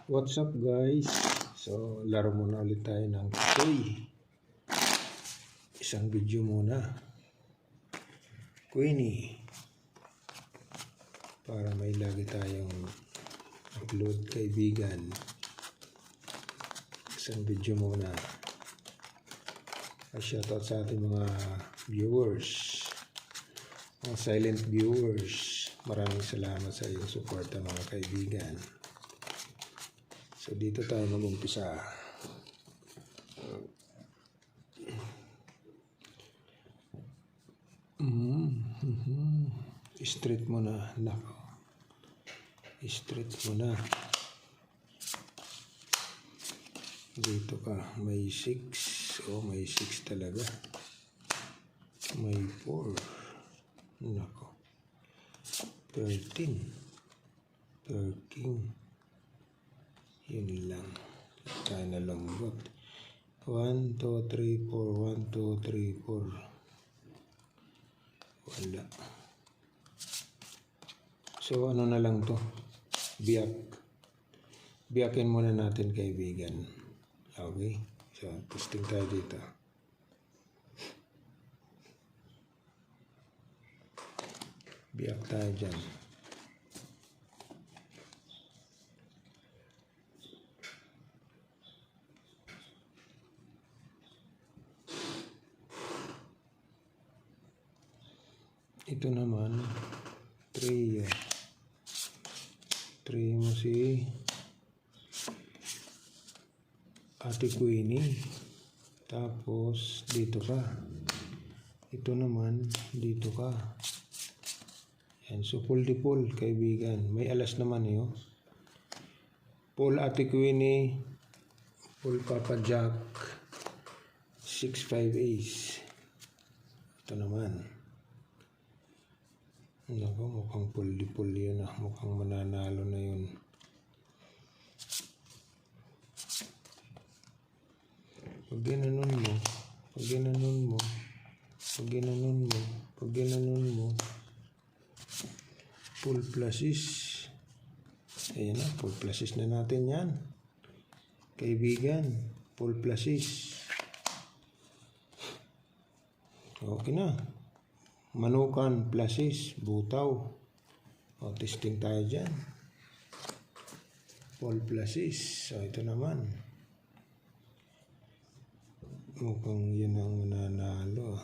What's up guys? So laro muna ulit tayo ng Katoy. Isang video muna. Queenie. Para may lagi tayong upload kaibigan. Isang video muna. Shoutout sa ating mga viewers. Mga silent viewers. Maraming salamat sa iyong suporta mga kaibigan. So dito tayo mag-umpisa. Straight mo na. Nako. Straight mo na. Dito ka. May 6. Oh, may 6 talaga. May 4. Nako. 13. Yun lang. Tayo na lambot. 1, 2, 3, 4. 1, 2, 3, 4. Wala. So, ano na lang to? Biyak. Biyakin muna natin kaibigan. Okay? So, testing tayo dito. Biyak tayo dyan. Ito naman, 3 mo si Ate Queenie. Tapos, dito ka. Ito naman, dito ka. Yan, so pull di pull, kaibigan. May alas naman yun. Pull Ate Queenie. Pull Papa Jack. 6-5 ace. Ito naman. Naku, mukhang pull yun ah. Mukhang mananalo na yun. Pag ginanon mo, pull pluses. Ayan na, pull pluses na natin yan. Kaibigan, pull pluses. Okay na. Manukan, pluses, butaw. O, testing tayo dyan. Pull pluses. So, ito naman. Mukhang yun ang mananalo.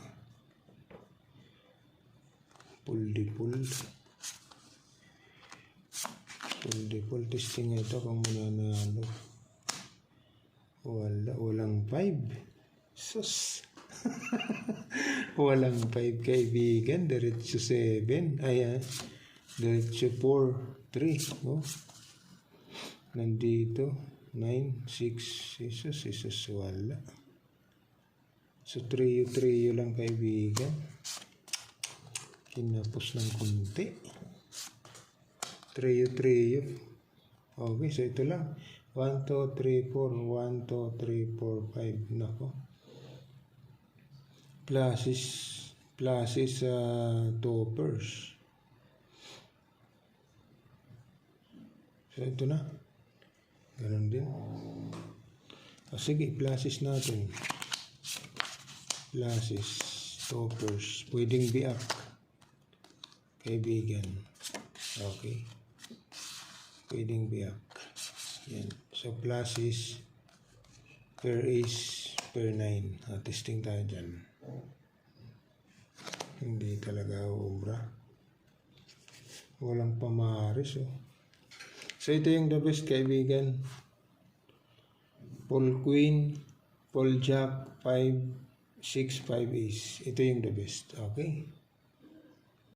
Pull di pull. Pull di pull. Testing ito kung mananalo. Walang 5. Sus. Walang 5 kaibigan. Diretso 7. Ayan. Diretso 4. 3. No? Nandito. 9. 6. Isus. Wala. So, trio lang kaibigan. Kinapos ng kunti. Trio. Okay. So, ito lang. 1, 2, 3, 4. 1, 2, 3, 4, 5. Nako. Pluses toppers. So, ito na. Ganon din. Sige, pluses natin. Pluses, toppers. Pwedeng biak. Kaibigan. Okay. Pwedeng biak. Yan. So, pluses, per ace, per 9. Testing tayo dyan. Hindi talaga ubra. Walang pamaris oh. So ito yung the best kaibigan. Pull queen, pull jack, 5, 6, 5 ace. Ito yung the best. Okay.